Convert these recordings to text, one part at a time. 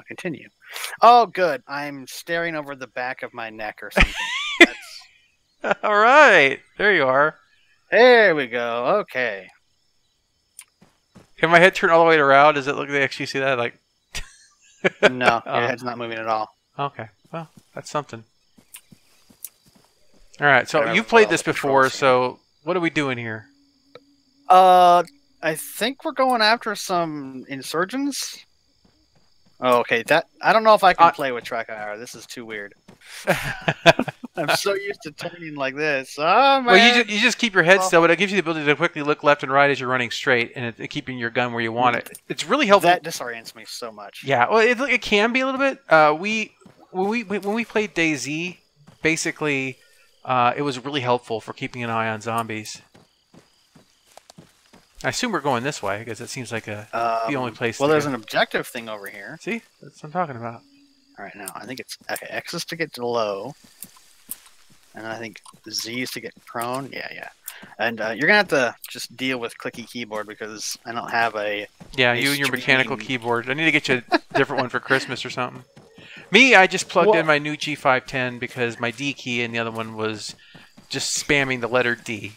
continue. Oh, good. I'm staring over the back of my neck or something. That's... All right, there you are. There we go. Okay. Can my head turn all the way around? Does it look like they actually see that? Like, No, your head's not moving at all. Okay, well, that's something. All right, so you've played this before, so what are we doing here? I think we're going after some insurgents. Oh, okay. That I don't know if I can play with track IR. This is too weird. I'm so used to turning like this. Oh man! Well, you just keep your head still, but it gives you the ability to quickly look left and right as you're running straight, and keeping your gun where you want it. It's really helpful. That disorients me so much. Yeah, well, it can be a little bit. When we played DayZ, basically, it was really helpful for keeping an eye on zombies. I assume we're going this way because it seems like the only place. Well, there's an objective thing over here. See, that's what I'm talking about. All right, now I think it's okay. X is to get to low, and I think Z is to get prone. Yeah. And you're gonna have to just deal with clicky keyboard because I don't have a. Yeah, you and your mechanical keyboard. I need to get you a different one for Christmas or something. Me, I just plugged in my new G510 because my D key and the other one was just spamming the letter D.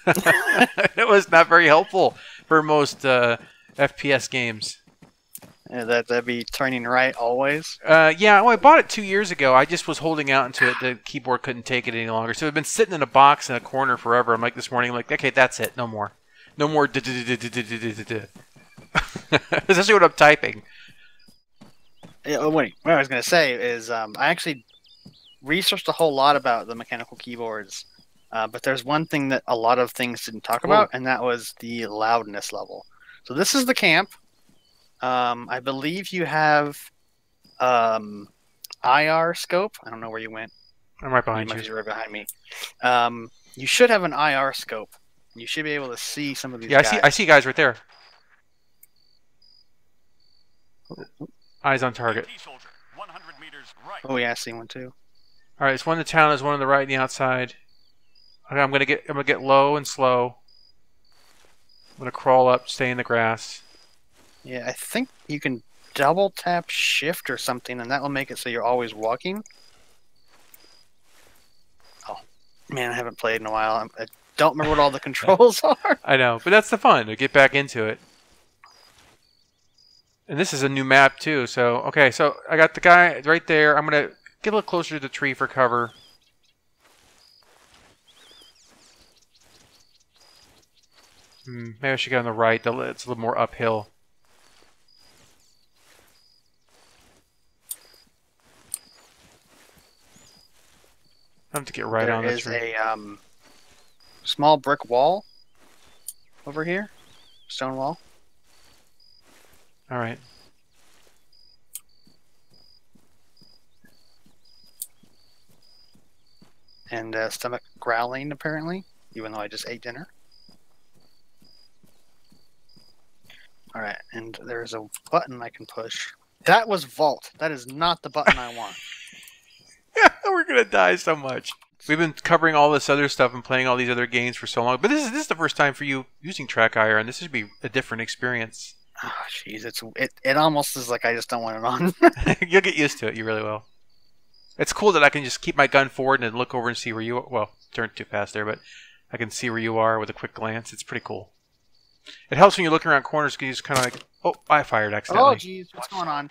It was not very helpful for most FPS games. Yeah, that'd be turning right always. Yeah, well, I bought it 2 years ago. I just was holding out until the keyboard couldn't take it any longer. So it had been sitting in a box in a corner forever. I'm like this morning, I'm like, okay, that's it, no more, no more. Especially when I'm typing. Yeah, wait, what I was gonna say is I actually researched a whole lot about the mechanical keyboards. But there's one thing that a lot of things didn't talk about, and that was the loudness level. So this is the camp. I believe you have IR scope. I don't know where you went. I'm right behind you. You're right behind me. You should have an IR scope. You should be able to see some of these guys. I see guys right there. Eyes on target. Oh yeah, I see one too. All right, there's one in the town. There's one on the right and the outside. Okay, I'm gonna get low and slow. I'm gonna crawl up, stay in the grass. Yeah, I think you can double tap shift or something, and that will make it so you're always walking. Oh man, I haven't played in a while. I don't remember what all the controls are. I know, but that's the fun to get back into it. And this is a new map too. So okay, so I got the guy right there. I'm gonna get a little closer to the tree for cover. Maybe I should get on the right. It's a little more uphill. I have to get right on the tree. There is a small brick wall over here. Stone wall. All right. And stomach growling, apparently, even though I just ate dinner. Alright, and there's a button I can push. That was vault. That is not the button I want. We're going to die so much. We've been covering all this other stuff and playing all these other games for so long. But this is the first time for you using track IR, and this should be a different experience. Oh, jeez. It almost is like I just don't want it on. You'll get used to it. You really will. It's cool that I can just keep my gun forward and look over and see where you are. Well, turned too fast there, but I can see where you are with a quick glance. It's pretty cool. It helps when you look around corners because you just kind of like, oh, I fired accidentally. Oh, jeez, what's going on?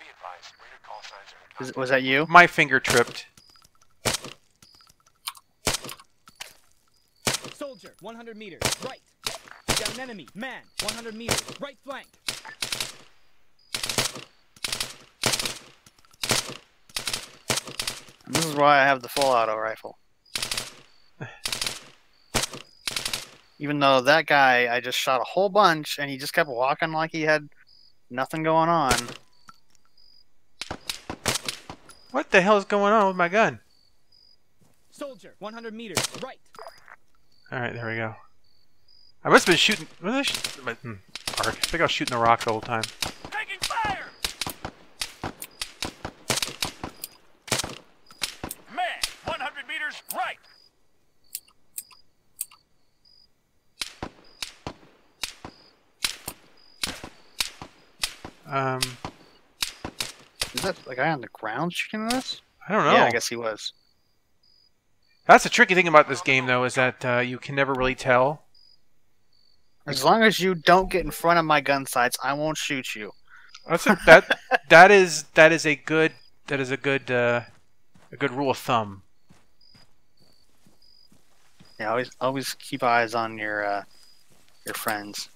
Was that you? My finger tripped. Soldier, 100 meters, right. Got an enemy, man, 100 meters, right flank. And this is why I have the full auto rifle. Even though that guy, I just shot a whole bunch, and he just kept walking like he had nothing going on. What the hell is going on with my gun? Soldier, 100 meters, right. Alright, there we go. I must have been shooting... Was I I think I was shooting the rock the whole time. Taking fire! Man, 100 meters, right. Is that the guy on the ground shooting us? I don't know. Yeah, I guess he was. That's the tricky thing about this game, though, is that you can never really tell. As long as you don't get in front of my gun sights, I won't shoot you. That is a good rule of thumb. Yeah, always keep eyes on your friends.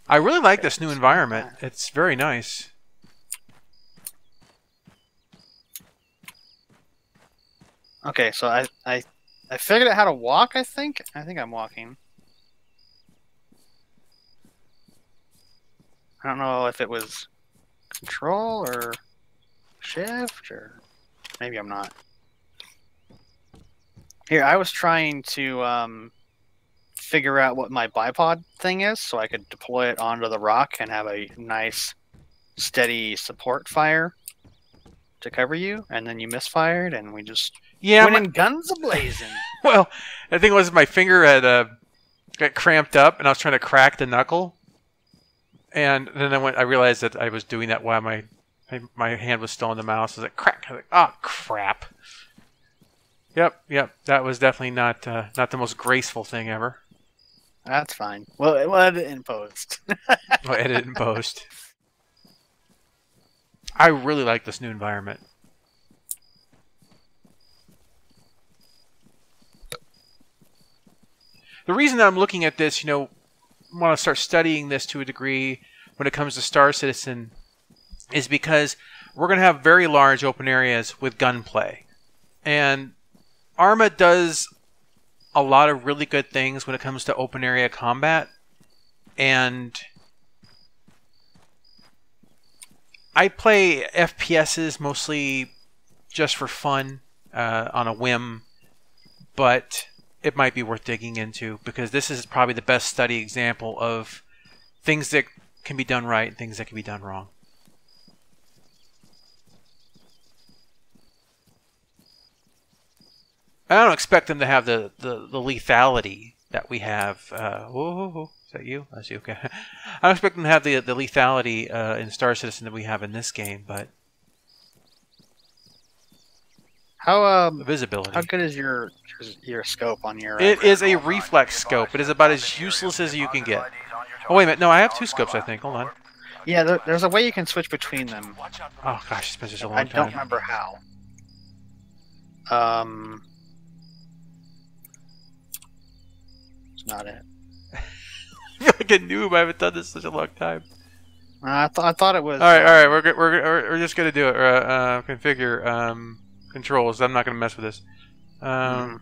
I really like this new environment. It's very nice. Okay, so I figured out how to walk. I think I'm walking. I don't know if it was control or shift or maybe I'm not. Here, I was trying to figure out what my bipod thing is so I could deploy it onto the rock and have a nice steady support fire to cover you, and then you misfired and we just went in guns a-blazing. Well, the thing was my finger had got cramped up and I was trying to crack the knuckle. And then I realized that I was doing that while my hand was still on the mouse. I was like, crack. I was like, oh, crap. Yep. That was definitely not the most graceful thing ever. That's fine. Well, we'll edit in post. We'll edit in post. I really like this new environment. The reason that I'm looking at this, want to start studying this to a degree when it comes to Star Citizen is because we're going to have very large open areas with gunplay. And ARMA does a lot of really good things when it comes to open area combat. And I play FPSs mostly just for fun, on a whim, but it might be worth digging into because this is probably the best study example of things that can be done right and things that can be done wrong. I don't expect them to have the lethality that we have. Whoa, is that you? That's you. Okay. I don't expect them to have the lethality in Star Citizen that we have in this game, but How visibility. How good is your scope on your? It is a reflex scope. It is about as useless as you can get. Oh wait a minute, no, I have two scopes. I think. Hold on. Yeah, there's a way you can switch between them. Oh gosh, it's been such a long I time. don't remember how. It's not it. I feel like a noob. I haven't done this in such a long time. I thought it was. All right. We're just gonna do it. Configure controls. I'm not gonna mess with this. So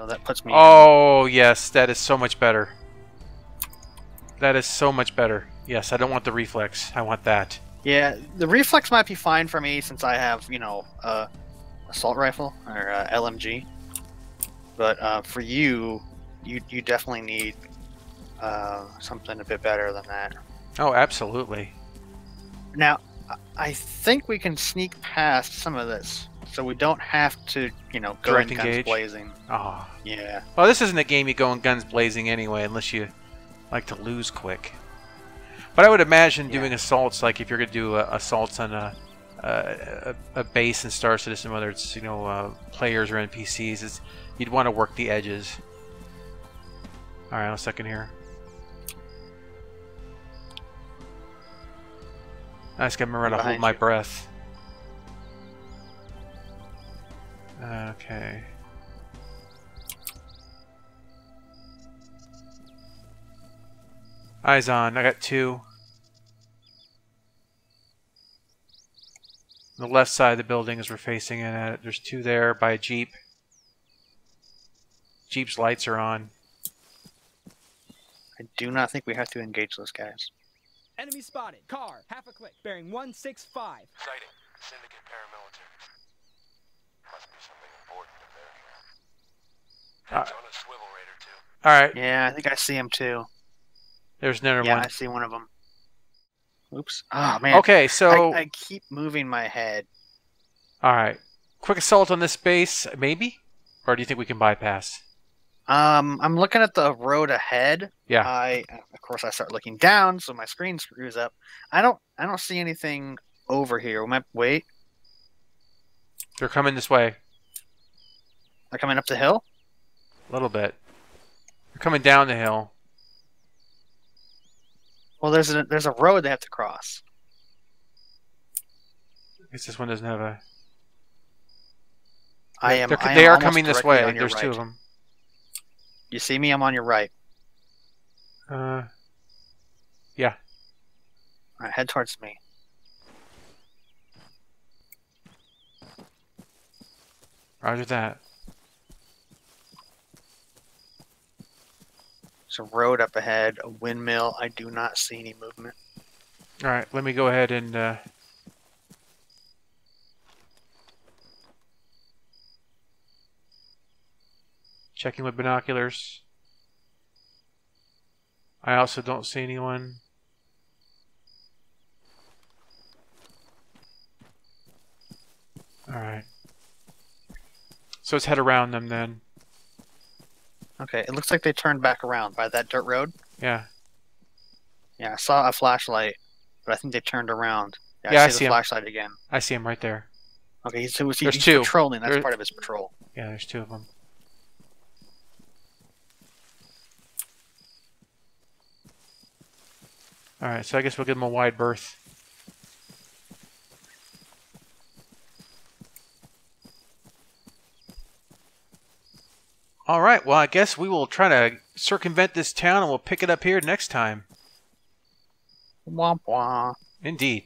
that puts me. Oh yes, that is so much better. That is so much better. Yes, I don't want the reflex. I want that. Yeah, the reflex might be fine for me since I have assault rifle or LMG. But for you definitely need something a bit better than that. Oh, absolutely. Now, I think we can sneak past some of this, so we don't have to, go Direct in guns engage? blazing. Oh. Yeah. Well, this isn't a game you go in guns blazing anyway, unless you like to lose quick. But I would imagine doing assaults, like if you're going to do assaults on a base in Star Citizen, whether it's players or NPCs, you'd want to work the edges. All right, a second here. I just got to remember to hold my breath. Okay. Eyes on. I got two. The left side of the building as we're facing in at it. There's two there by a Jeep. Jeep's lights are on. I do not think we have to engage those guys. Enemy spotted. Car. Half a click. Bearing 165. Sighting. Syndicate paramilitary. Must be something important if they're here. Heads on a swivel raider too. Alright. Yeah, I think I see him too. There's another one. Yeah, I see one of them. Oops. Oh, man. Okay, so... I keep moving my head. Alright. Quick assault on this base, maybe? Or do you think we can bypass? I'm looking at the road ahead. Yeah. Of course, I start looking down, so my screen screws up. I don't see anything over here. Wait, They're coming this way. they're coming up the hill. A little bit. They're coming down the hill. Well, there's a road they have to cross. I guess this one doesn't have a... They They are coming this way. There's two of them. You see me? I'm on your right. Yeah. All right, head towards me. Roger that. There's a road up ahead, a windmill. I do not see any movement. All right, let me go ahead and... checking with binoculars. I also don't see anyone. Alright. So let's head around them then. Okay, it looks like they turned back around by that dirt road. Yeah. Yeah, I saw a flashlight, but I think they turned around. Yeah, I see see the 'em. flashlight again. I see him right there. Okay, he's There's two. patrolling. That's There- part of his patrol. Yeah, there's two of them. Alright, so I guess we'll give them a wide berth. Alright, well I guess we will try to circumvent this town and we'll pick it up here next time. Womp womp. Indeed.